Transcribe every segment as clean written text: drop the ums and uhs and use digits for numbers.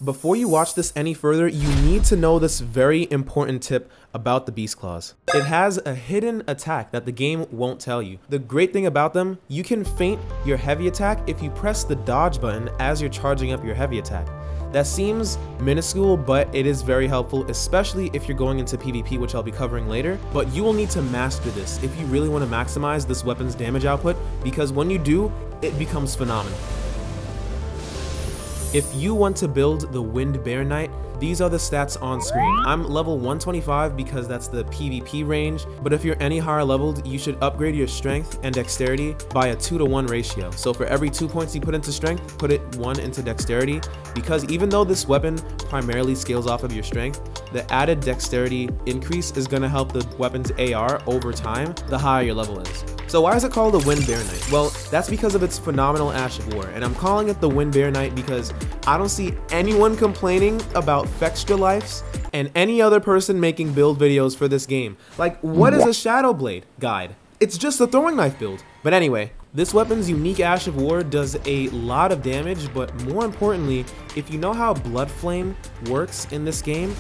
Before you watch this any further, you need to know this very important tip about the Beast Claws. It has a hidden attack that the game won't tell you. The great thing about them, you can feint your heavy attack if you press the dodge button as you're charging up your heavy attack. That seems minuscule, but it is very helpful, especially if you're going into PvP, which I'll be covering later. But you will need to master this if you really want to maximize this weapon's damage output, because when you do, it becomes phenomenal. If you want to build the Wind Bear Knight, these are the stats on screen. I'm level 125 because that's the PvP range, but if you're any higher leveled, you should upgrade your strength and dexterity by a 2-to-1 ratio. So for every 2 points you put into strength, put it 1 into dexterity, because even though this weapon primarily scales off of your strength, the added dexterity increase is going to help the weapon's AR over time the higher your level is. So why is it called the Wind Bear Knight? Well, that's because of its phenomenal Ash of War, and I'm calling it the Wind Bear Knight because I don't see anyone complaining about Fextra Lives and any other person making build videos for this game. Like, what is a Shadow Blade guide? It's just a throwing knife build. But anyway, this weapon's unique Ash of War does a lot of damage, but more importantly, if you know how Blood Flame works in this game,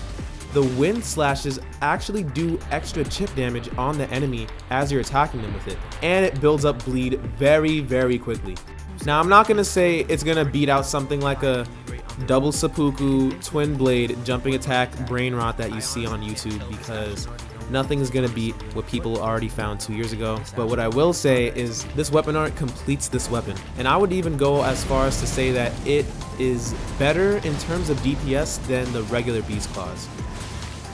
the wind slashes actually do extra chip damage on the enemy as you're attacking them with it, and it builds up bleed very, very quickly. Now, I'm not going to say it's going to beat out something like a double seppuku, twin blade, jumping attack, brain rot that you see on YouTube, because nothing is going to beat what people already found 2 years ago. But what I will say is this weapon art completes this weapon, and I would even go as far as to say that it is better in terms of DPS than the regular Beast Claws.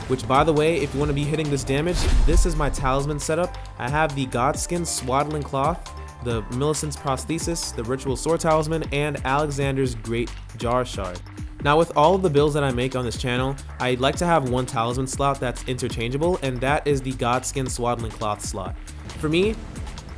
Which, by the way, if you want to be hitting this damage, this is my talisman setup. I have the Godskin Swaddling Cloth, the Millicent's Prosthesis, the Ritual Sword Talisman, and Alexander's Great Jar Shard. Now, with all of the builds that I make on this channel, I like to have one talisman slot that's interchangeable, and that is the Godskin Swaddling Cloth slot. For me,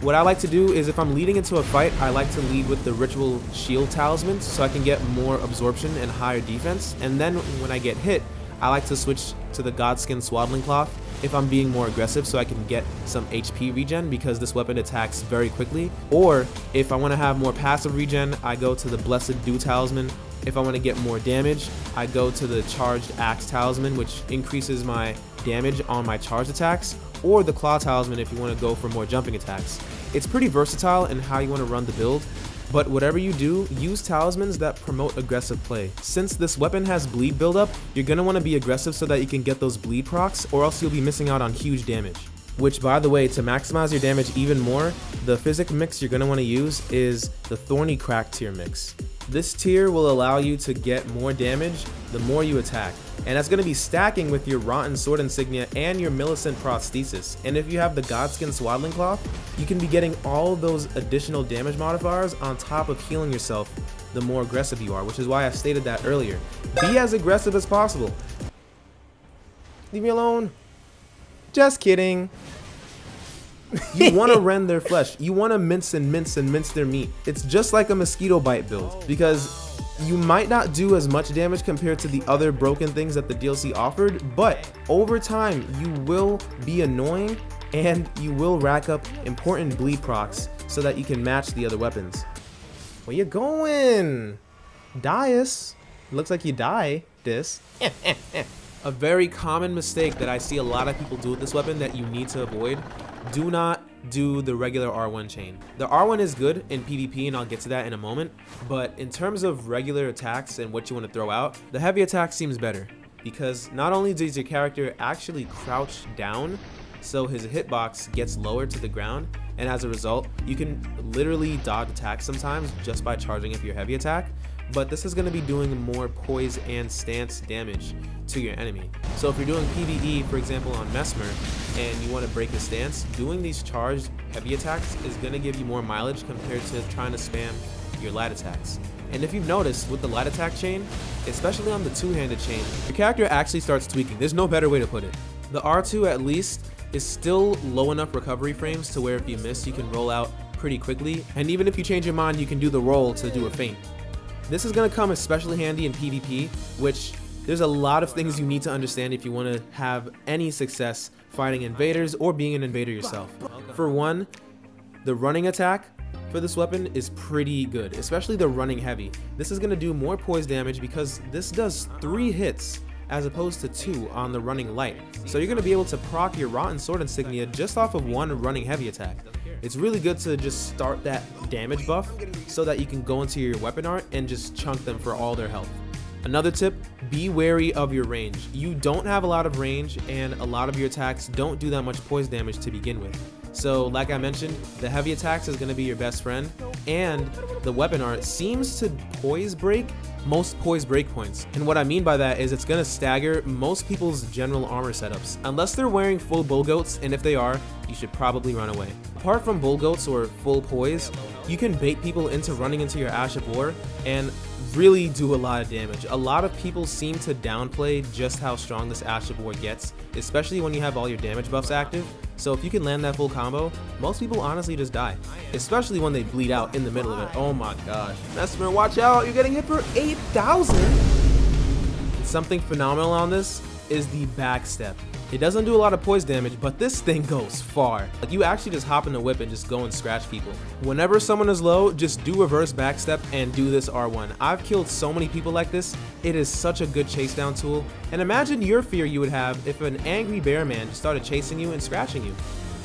what I like to do is if I'm leading into a fight, I like to lead with the Ritual Shield Talisman so I can get more absorption and higher defense, and then when I get hit, I like to switch to the Godskin Swaddling Cloth if I'm being more aggressive so I can get some HP regen, because this weapon attacks very quickly. Or if I want to have more passive regen, I go to the Blessed Dew Talisman. If I want to get more damage, I go to the Charged Axe Talisman, which increases my damage on my charged attacks, or the Claw Talisman if you want to go for more jumping attacks. It's pretty versatile in how you want to run the build. But whatever you do, use talismans that promote aggressive play. Since this weapon has bleed buildup, you're going to want to be aggressive so that you can get those bleed procs, or else you'll be missing out on huge damage. Which, by the way, to maximize your damage even more, the physic mix you're going to want to use is the Thorny Crack tier mix. This tier will allow you to get more damage the more you attack, and that's going to be stacking with your Rotten Sword Insignia and your Millicent Prosthesis. And if you have the Godskin Swaddling Cloth, you can be getting all those additional damage modifiers on top of healing yourself the more aggressive you are, which is why I stated that earlier. Be as aggressive as possible. Leave me alone. Just kidding. You want to rend their flesh. You want to mince and mince and mince their meat. It's just like a mosquito bite build, because you might not do as much damage compared to the other broken things that the DLC offered, but over time you will be annoying and you will rack up important bleed procs so that you can match the other weapons. Where you going? Dias. Looks like you die, Dis. A very common mistake that I see a lot of people do with this weapon that you need to avoid: do not do the regular R1 chain. The R1 is good in PvP, and I'll get to that in a moment, but in terms of regular attacks and what you want to throw out, the heavy attack seems better, because not only does your character actually crouch down, so his hitbox gets lower to the ground, and as a result, you can literally dodge attacks sometimes just by charging up your heavy attack, but this is going to be doing more poise and stance damage to your enemy. So if you're doing PvE, for example, on Mesmer, and you want to break his stance, doing these charged heavy attacks is going to give you more mileage compared to trying to spam your light attacks. And if you've noticed, with the light attack chain, especially on the two-handed chain, your character actually starts tweaking. There's no better way to put it. The R2, at least, is still low enough recovery frames to where if you miss, you can roll out pretty quickly, and even if you change your mind, you can do the roll to do a feint. This is going to come especially handy in PvP, which there's a lot of things you need to understand if you want to have any success fighting invaders or being an invader yourself. For one, the running attack for this weapon is pretty good, especially the running heavy. This is going to do more poise damage because this does 3 hits as opposed to 2 on the running light. So you're going to be able to proc your Rotten Sword insignia just off of 1 running heavy attack. It's really good to just start that damage buff so that you can go into your weapon art and just chunk them for all their health. Another tip, be wary of your range. You don't have a lot of range and a lot of your attacks don't do that much poise damage to begin with. So like I mentioned, the heavy attacks is going to be your best friend, and the weapon art seems to poise break most poise breakpoints. And what I mean by that is it's going to stagger most people's general armor setups, unless they're wearing full bull goats, and if they are, you should probably run away. Apart from bull goats or full poise, you can bait people into running into your Ash of War and really do a lot of damage. A lot of people seem to downplay just how strong this Ash of War gets, especially when you have all your damage buffs active. So if you can land that full combo, most people honestly just die, especially when they bleed out in the middle of it. Oh my gosh. Mesmer, watch out, you're getting hit for 8,000. Something phenomenal on this is the backstep. It doesn't do a lot of poise damage, but this thing goes far. Like, you actually just hop in the whip and just go and scratch people. Whenever someone is low, just do reverse backstep and do this R1. I've killed so many people like this. It is such a good chase down tool. And imagine your fear you would have if an angry bear man just started chasing you and scratching you.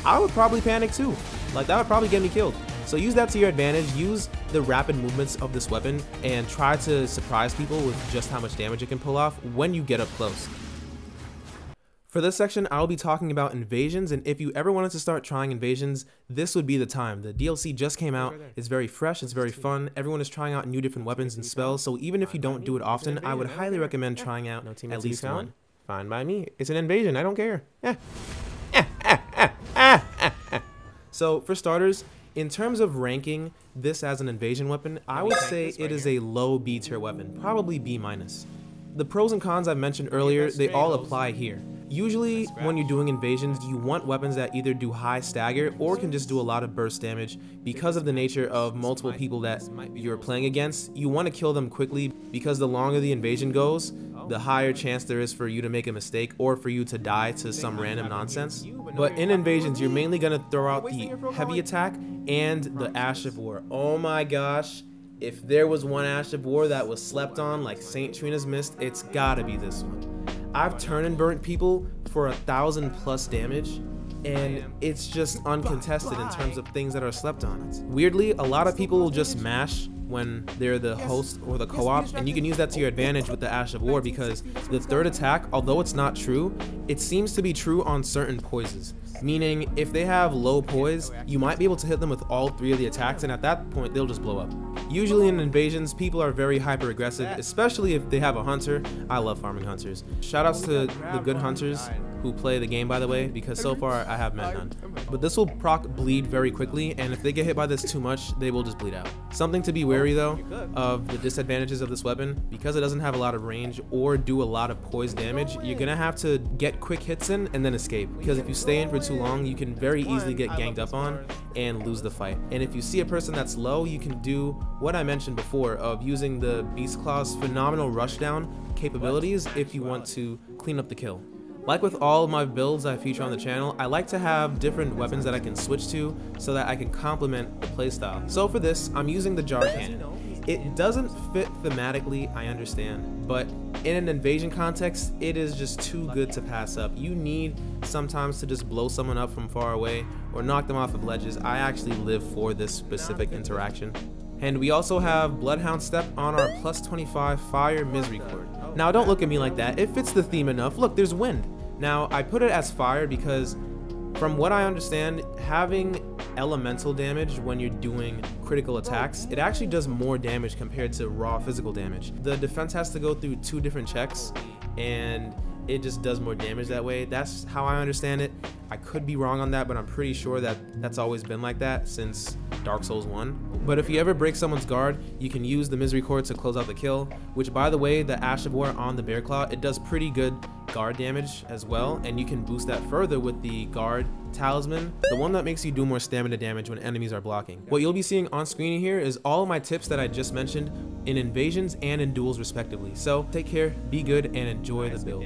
I would probably panic too. Like, that would probably get me killed. So use that to your advantage. Use the rapid movements of this weapon and try to surprise people with just how much damage it can pull off when you get up close. For this section, I'll be talking about invasions, and if you ever wanted to start trying invasions, this would be the time. The DLC just came out, it's very fresh, it's very fun, everyone is trying out new different weapons and spells, so even if you don't do it often, I would highly recommend trying out at least one. Fine by me, it's an invasion, I don't care. So for starters, in terms of ranking this as an invasion weapon, I would say it is a low B tier weapon, probably B-. The pros and cons I mentioned earlier, they all apply here. Usually, when you're doing invasions, you want weapons that either do high stagger or can just do a lot of burst damage. Because of the nature of multiple people that you're playing against, you want to kill them quickly because the longer the invasion goes, the higher chance there is for you to make a mistake or for you to die to some random nonsense. But in invasions, you're mainly going to throw out the heavy attack and the Ash of War. Oh my gosh. If there was one Ash of War that was slept on like St. Trina's Mist, it's gotta be this one. I've turned and burnt people for 1,000+ damage, and it's just uncontested in terms of things that are slept on. Weirdly, a lot of people will just mash when they're the host or the co-op, and you can use that to your advantage with the Ash of War because the third attack, although it's not true, it seems to be true on certain poises. Meaning, if they have low poise, you might be able to hit them with all 3 of the attacks, and at that point, they'll just blow up. Usually in invasions, people are very hyper aggressive, especially if they have a hunter. I love farming hunters. Shoutouts to the good hunters who play the game, by the way, because so far I have met none. But this will proc bleed very quickly, and if they get hit by this too much, they will just bleed out. Something to be wary though of the disadvantages of this weapon, because it doesn't have a lot of range or do a lot of poise damage, you're gonna have to get quick hits in and then escape, because if you stay in for too long, you can very easily get ganged up on and lose the fight. And if you see a person that's low, you can do what I mentioned before of using the Beast Claw's phenomenal rushdown capabilities if you want to clean up the kill. Like with all of my builds I feature on the channel, I like to have different weapons that I can switch to so that I can complement the playstyle. So for this, I'm using the jar cannon. It doesn't fit thematically, I understand, but in an invasion context, it is just too good to pass up. You need sometimes to just blow someone up from far away or knock them off of ledges. I actually live for this specific interaction. And we also have Bloodhound Step on our +25 Fire Misery Cord. Now don't look at me like that, it fits the theme enough. Look, there's wind. Now I put it as fire because from what I understand, having elemental damage when you're doing critical attacks, it actually does more damage compared to raw physical damage. The defense has to go through 2 different checks and it just does more damage that way. That's how I understand it. I could be wrong on that, but I'm pretty sure that that's always been like that since Dark Souls 1. But if you ever break someone's guard, you can use the Misery Cord to close out the kill, which by the way, the Ash of War on the Bear Claw, it does pretty good guard damage as well, and you can boost that further with the Guard Talisman, the one that makes you do more stamina damage when enemies are blocking. What you'll be seeing on screen here is all of my tips that I just mentioned in invasions and in duels respectively. So take care, be good, and enjoy the build.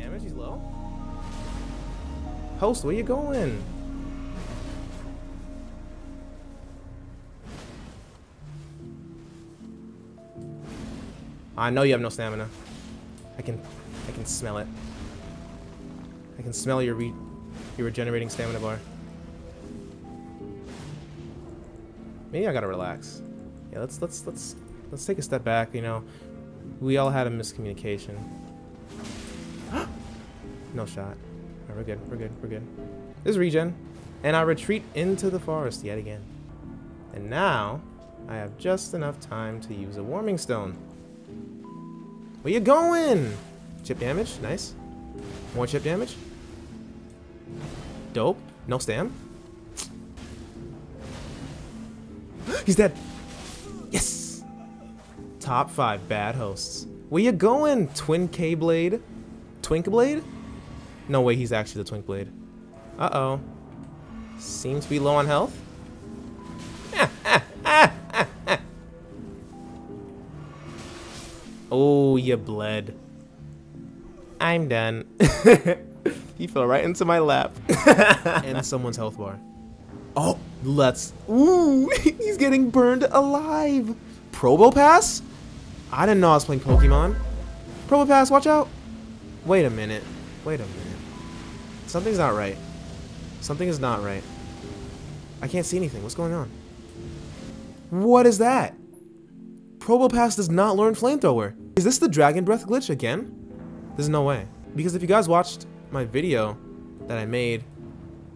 Host, where you going? I know you have no stamina. I can smell it. I can smell your regenerating stamina bar. Maybe I gotta relax. Yeah, let's take a step back. You know, we all had a miscommunication. No shot. Alright, we're good. We're good. We're good. This is regen, and I retreat into the forest yet again. And now I have just enough time to use a warming stone. Where you going? Chip damage, nice. More chip damage. Dope. No stam. He's dead. Yes. Top 5 bad hosts. Where you going, Twin K-Blade? Twink Blade? No way, he's actually the Twink Blade. Uh-oh. Seems to be low on health. Oh, you bled. I'm done. He fell right into my lap. And someone's health bar. Oh, let's... Ooh, he's getting burned alive. Probopass? I didn't know I was playing Pokemon. Probopass, watch out. Wait a minute. Wait a minute. Something's not right. Something is not right. I can't see anything. What's going on? What is that? Probopass does not learn Flamethrower. Is this the Dragon Breath glitch again? There's no way. Because if you guys watched my video that I made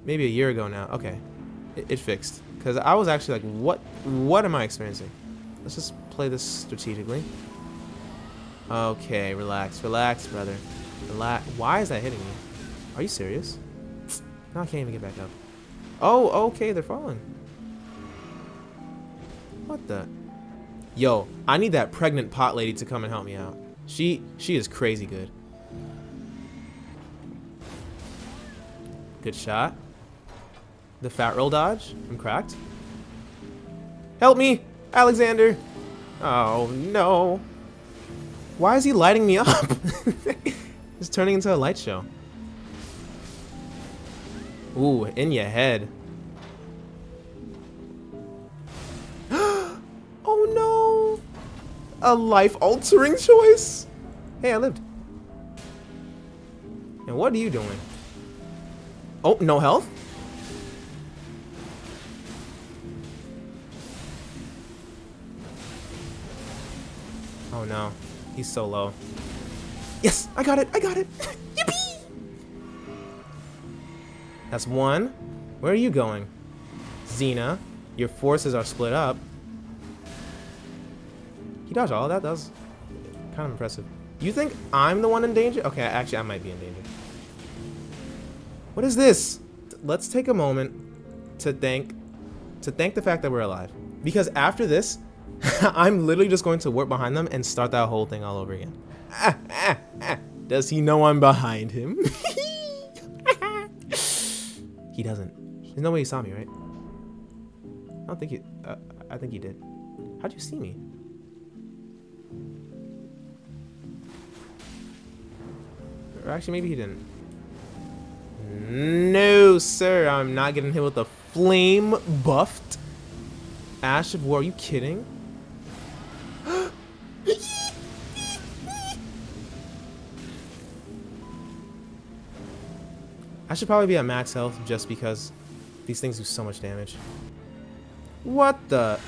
maybe a year ago now, okay, it fixed. Because I was actually like, what am I experiencing? Let's just play this strategically. Okay, relax, relax, brother. Relax. Why is that hitting me? Are you serious? Now I can't even get back up. Oh, okay, they're falling. What the? Yo, I need that pregnant pot lady to come and help me out. She is crazy good. Good shot. The fat roll dodge. I'm cracked. Help me, Alexander. Oh no. Why is he lighting me up? It's turning into a light show. Ooh, in your head. Oh no! A life-altering choice? Hey, I lived. And what are you doing? Oh, no health? Oh no, he's so low. Yes, I got it, I got it. Yippee! That's one. Where are you going? Xena, your forces are split up. He dodged all of that. That was kind of impressive. You think I'm the one in danger? Okay, actually, I might be in danger. What is this? Let's take a moment to thank the fact that we're alive. Because after this, I'm literally just going to warp behind them and start that whole thing all over again. Does he know I'm behind him? He doesn't. There's no way he saw me, right? I don't think he... I think he did. How'd you see me? Or actually, maybe he didn't. No, sir. I'm not getting hit with a flame buffed Ash of War. Are you kidding? I should probably be at max health just because these things do so much damage. What the?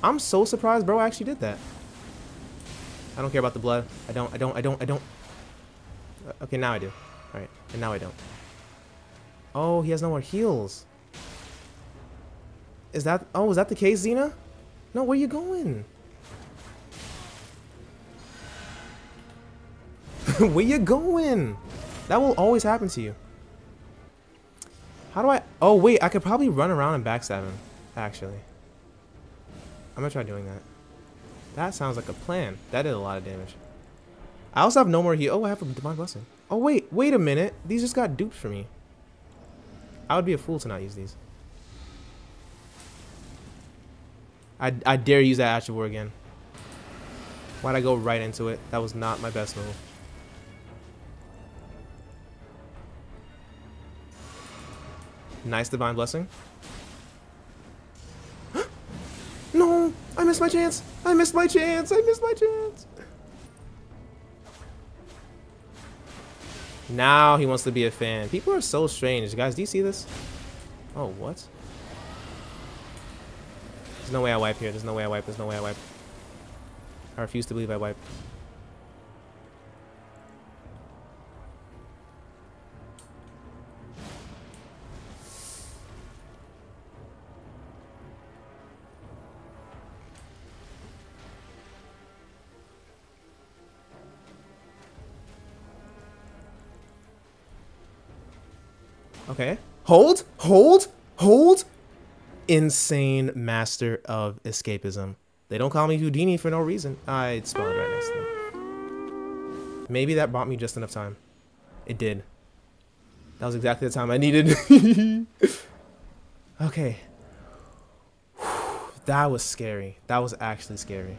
I'm so surprised bro actually did that. I don't care about the blood. I don't. Okay, now I do. Alright, and now I don't. Oh, he has no more heals. Is that... Oh, is that the case, Xena? No, where you going? Where you going? That will always happen to you. How do I... Oh, wait, I could probably run around and backstab him, actually. I'm gonna try doing that. That sounds like a plan. That did a lot of damage. I also have no more heal. Oh, I have a Divine Blessing. Oh, wait a minute. These just got duped for me. I would be a fool to not use these. I dare use that Ash of War again. Why'd I go right into it? That was not my best move. Nice Divine Blessing. No, I missed. missed my chance. I missed my chance. I missed my chance. Now he wants to be a fan. People are so strange. Guys, do you see this? Oh, what? There's no way I wipe here. There's no way I wipe. There's no way I wipe. I refuse to believe I wipe. Okay. Hold, hold, hold. Insane master of escapism. They don't call me Houdini for no reason. I spawned right next to them. Maybe that bought me just enough time. It did. That was exactly the time I needed. Okay. That was scary. That was actually scary.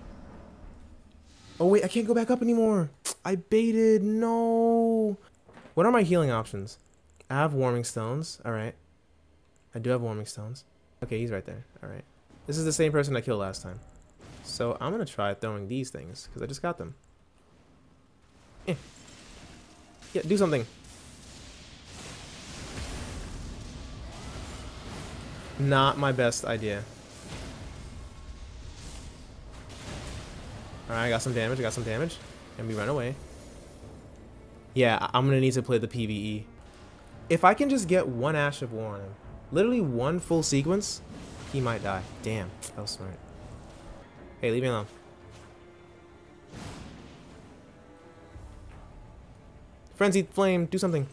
Oh wait, I can't go back up anymore. I baited. No. What are my healing options? I have warming stones. All right. I do have warming stones. Okay, he's right there. All right. This is the same person I killed last time. So I'm going to try throwing these things because I just got them. Yeah, do something. Not my best idea. All right, I got some damage. I got some damage. And we run away. Yeah, I'm going to need to play the PvE. If I can just get one Ash of War on him, literally one full sequence, he might die. Damn, that was smart. Hey, leave me alone. Frenzied Flame, do something.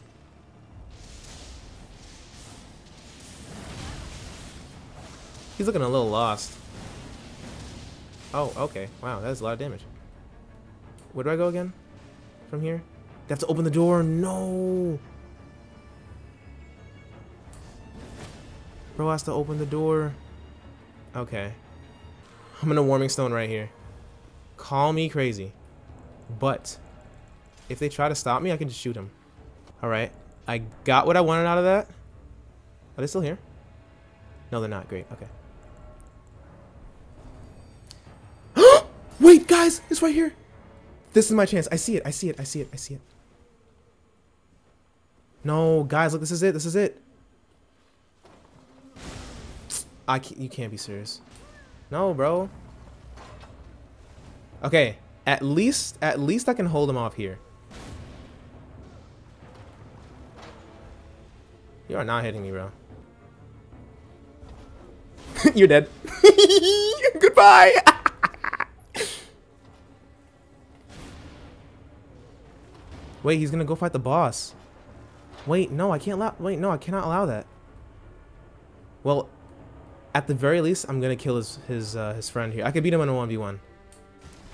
He's looking a little lost. Oh, okay. Wow, that's a lot of damage. Where do I go again? From here? They have to open the door. No. Bro has to open the door. Okay. I'm in a warming stone right here. Call me crazy. But if they try to stop me, I can just shoot them. Alright. I got what I wanted out of that. Are they still here? No, they're not. Great. Okay. Wait, guys! It's right here. This is my chance. I see it. I see it. I see it. I see it. No, guys, look. This is it. This is it. You can't be serious. No, bro. Okay, at least I can hold him off here. You are not hitting me, bro. You're dead. Goodbye. Wait, he's gonna go fight the boss. Wait, no, I can't allow. Wait, no, I cannot allow that. Well, at the very least, I'm gonna kill his friend here. I could beat him in a 1v1,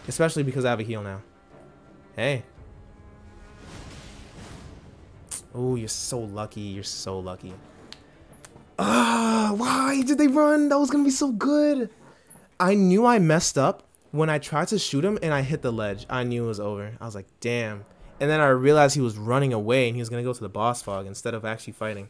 especially because I have a heal now. Hey. Oh, you're so lucky. You're so lucky. Ah, why did they run? That was gonna be so good. I knew I messed up when I tried to shoot him and I hit the ledge. I knew it was over. I was like, damn. And then I realized he was running away and he was gonna go to the boss fog instead of actually fighting.